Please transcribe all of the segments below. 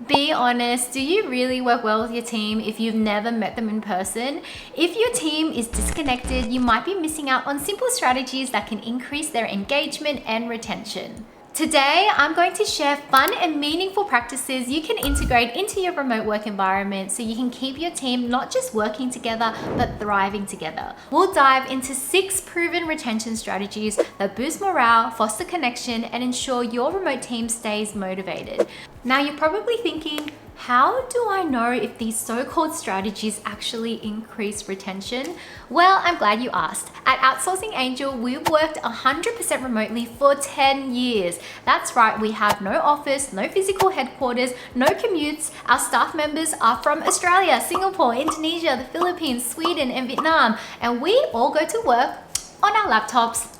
Be honest, do you really work well with your team if you've never met them in person? If your team is disconnected, you might be missing out on simple strategies that can increase their engagement and retention. Today, I'm going to share fun and meaningful practices you can integrate into your remote work environment so you can keep your team not just working together, but thriving together. We'll dive into 6 proven retention strategies that boost morale, foster connection, and ensure your remote team stays motivated. Now, you're probably thinking, how do I know if these so-called strategies actually increase retention? Well, I'm glad you asked. At Outsourcing Angel, we've worked 100% remotely for 10 years. That's right, we have no office, no physical headquarters, no commutes. Our staff members are from Australia, Singapore, Indonesia, the Philippines, Sweden, and Vietnam, and we all go to work on our laptops.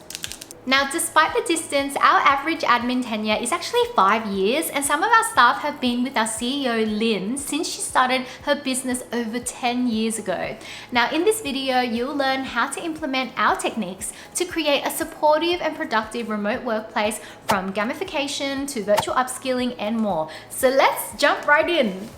Now, despite the distance, our average admin tenure is actually 5 years, and some of our staff have been with our CEO Linh since she started her business over 10 years ago. Now, in this video, you'll learn how to implement our techniques to create a supportive and productive remote workplace, from gamification to virtual upskilling and more. So let's jump right in.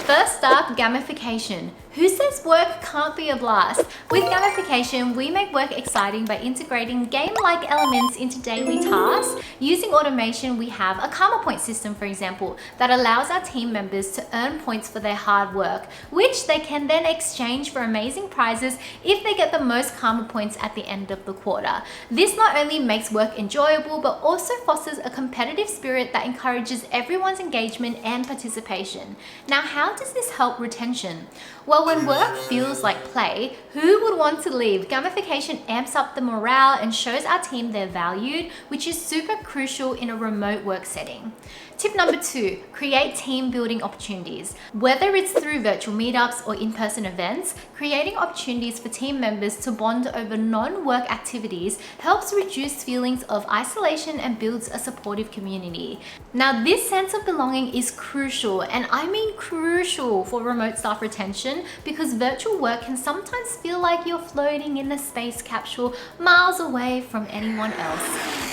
First up, gamification. Who says work can't be a blast? With gamification, we make work exciting by integrating game-like elements into daily tasks. Using automation, we have a karma point system, for example, that allows our team members to earn points for their hard work, which they can then exchange for amazing prizes if they get the most karma points at the end of the quarter. This not only makes work enjoyable, but also fosters a competitive spirit that encourages everyone's engagement and participation. Now, how does this help retention? Well, when work feels like play, who would want to leave? Gamification amps up the morale and shows our team they're valued, which is super crucial in a remote work setting. Tip number 2, create team building opportunities. Whether it's through virtual meetups or in-person events, creating opportunities for team members to bond over non-work activities helps reduce feelings of isolation and builds a supportive community. Now, this sense of belonging is crucial, and I mean crucial, for remote staff retention, because virtual work can sometimes feel like you're floating in a space capsule miles away from anyone else.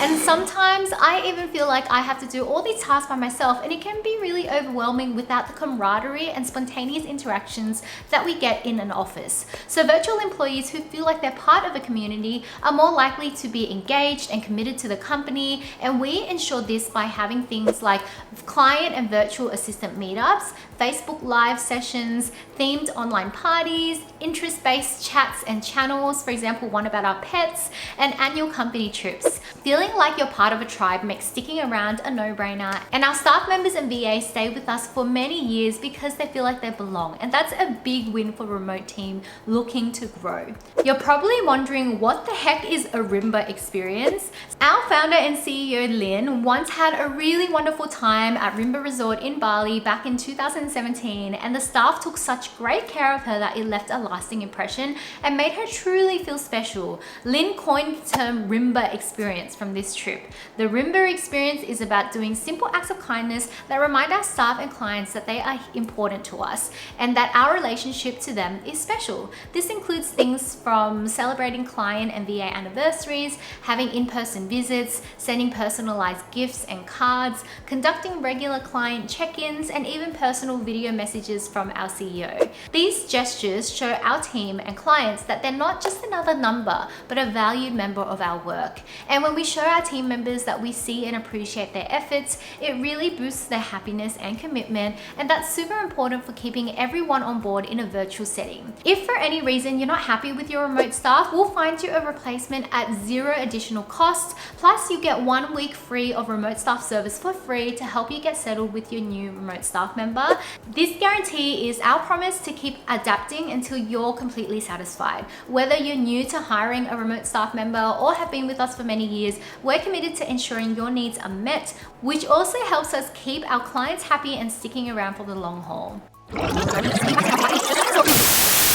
And sometimes I even feel like I have to do all these tasks by myself, and it can be really overwhelming without the camaraderie and spontaneous interactions that we get in an office. So virtual employees who feel like they're part of a community are more likely to be engaged and committed to the company, and we ensure this by having things like client and virtual assistant meetups, Facebook live sessions, themed online parties, interest-based chats and channels, for example, one about our pets, and annual company trips. Feeling like you're part of a tribe makes sticking around a no-brainer, and our staff members and VAs stay with us for many years because they feel like they belong, and that's a big win for a remote team looking to grow. You're probably wondering, what the heck is a Rimba Experience? Our founder and CEO Linh once had a really wonderful time at Rimba Resort in Bali back in 2017, and the staff took such great care of her that it left a lasting impression and made her truly feel special. Linh coined the term Rimba Experience from this trip. The Rimba Experience is about doing simple acts of kindness that remind our staff and clients that they are important to us and that our relationship to them is special. This includes things from celebrating client and VA anniversaries, having in-person visits, sending personalized gifts and cards, conducting regular client check-ins, and even personal video messages from our CEO. These gestures show our team and clients that they're not just another number, but a valued member of our work. And when we show our team members that we see and appreciate their efforts, it really boosts their happiness and commitment, and that's super important for keeping everyone on board in a virtual setting. If for any reason you're not happy with your remote staff, we'll find you a replacement at 0 additional cost. Plus, you get 1 week free of remote staff service for free to help you get settled with your new remote staff member. This guarantee is our promise to keep adapting until you're completely satisfied. Whether you're new to hiring a remote staff member or have been with us for many years, we're committed to ensuring your needs are met, which also helps us keep our clients happy and sticking around for the long haul.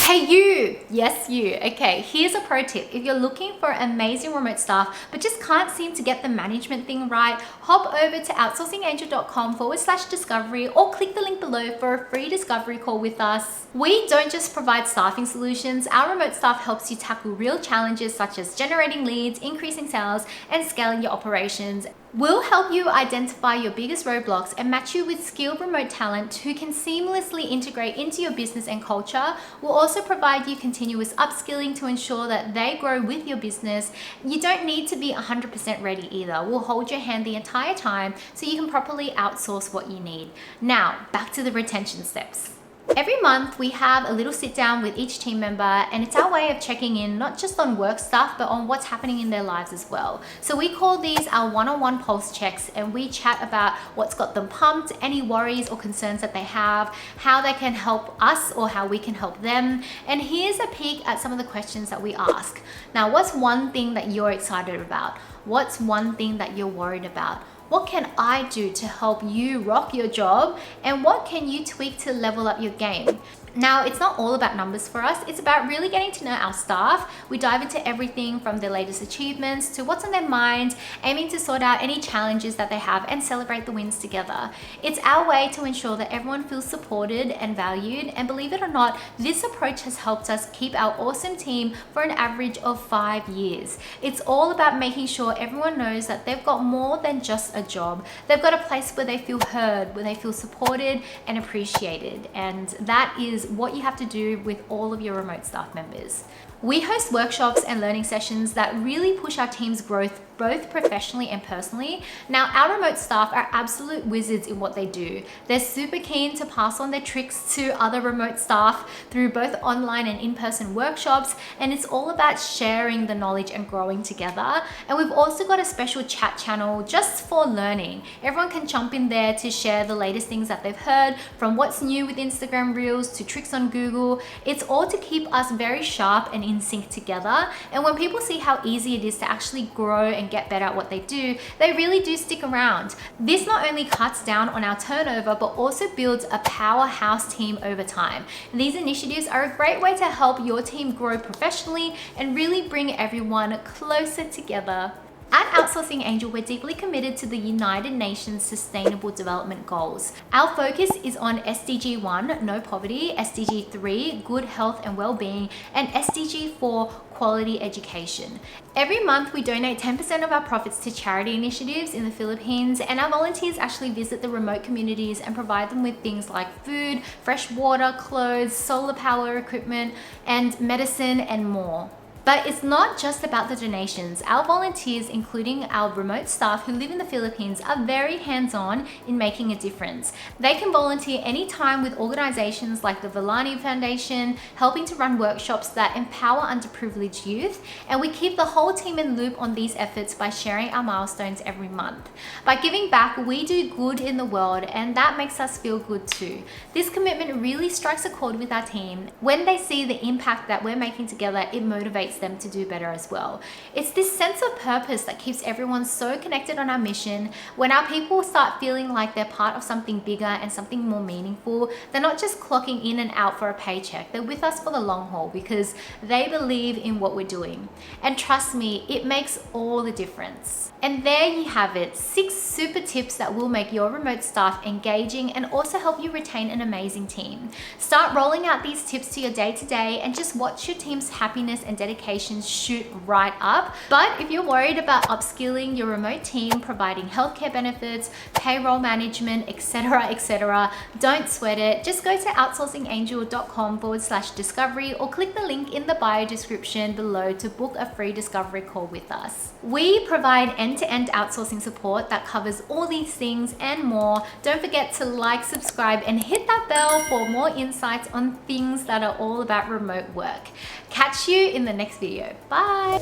Hey you! Yes you. Okay, here's a pro tip. If you're looking for amazing remote staff but just can't seem to get the management thing right, hop over to outsourcingangel.com/discovery or click the link below for a free discovery call with us. We don't just provide staffing solutions. Our remote staff helps you tackle real challenges such as generating leads, increasing sales, and scaling your operations. We'll help you identify your biggest roadblocks and match you with skilled remote talent who can seamlessly integrate into your business and culture. We'll also provide you continuous upskilling to ensure that they grow with your business. You don't need to be 100% ready either. We'll hold your hand the entire time so you can properly outsource what you need. Now, back to the retention steps. Every month we have a little sit down with each team member, and it's our way of checking in not just on work stuff but on what's happening in their lives as well. So we call these our one-on-one pulse checks, and we chat about what's got them pumped, any worries or concerns that they have, how they can help us or how we can help them. And here's a peek at some of the questions that we ask. Now, what's one thing that you're excited about? What's one thing that you're worried about? What can I do to help you rock your job? And what can you tweak to level up your game? Now, it's not all about numbers for us. It's about really getting to know our staff. We dive into everything from their latest achievements to what's on their mind, aiming to sort out any challenges that they have and celebrate the wins together. It's our way to ensure that everyone feels supported and valued. And believe it or not, this approach has helped us keep our awesome team for an average of 5 years. It's all about making sure everyone knows that they've got more than just a job. They've got a place where they feel heard, where they feel supported and appreciated. And that is what you have to do with all of your remote staff members. We host workshops and learning sessions that really push our team's growth both professionally and personally. Now, our remote staff are absolute wizards in what they do. They're super keen to pass on their tricks to other remote staff through both online and in-person workshops, and it's all about sharing the knowledge and growing together. And we've also got a special chat channel just for learning. Everyone can jump in there to share the latest things that they've heard, from what's new with Instagram Reels to tricks on Google. It's all to keep us very sharp and in sync together. And when people see how easy it is to actually grow and get better at what they do, they really do stick around. This not only cuts down on our turnover, but also builds a powerhouse team over time. And these initiatives are a great way to help your team grow professionally and really bring everyone closer together. At Outsourcing Angel, we're deeply committed to the United Nations Sustainable Development Goals. Our focus is on SDG 1, no poverty, SDG 3, good health and well-being, and SDG 4, quality education. Every month, we donate 10% of our profits to charity initiatives in the Philippines, and our volunteers actually visit the remote communities and provide them with things like food, fresh water, clothes, solar power equipment, and medicine, and more. But it's not just about the donations. Our volunteers, including our remote staff who live in the Philippines, are very hands-on in making a difference. They can volunteer anytime with organizations like the Villani Foundation, helping to run workshops that empower underprivileged youth. And we keep the whole team in loop on these efforts by sharing our milestones every month. By giving back, we do good in the world, and that makes us feel good too. This commitment really strikes a chord with our team. When they see the impact that we're making together, it motivates them to do better as well. It's this sense of purpose that keeps everyone so connected on our mission. When our people start feeling like they're part of something bigger and something more meaningful, they're not just clocking in and out for a paycheck. They're with us for the long haul because they believe in what we're doing. And trust me, it makes all the difference. And there you have it, 6 super tips that will make your remote staff engaging and also help you retain an amazing team. Start rolling out these tips to your day-to-day and just watch your team's happiness and dedication shoot right up. But if you're worried about upskilling your remote team, providing healthcare benefits, payroll management, etc., don't sweat it. Just go to outsourcingangel.com/discovery or click the link in the bio description below to book a free discovery call with us. We provide end-to-end outsourcing support that covers all these things and more. Don't forget to like, subscribe, and hit that bell for more insights on things that are all about remote work. Catch you in the next video. Bye.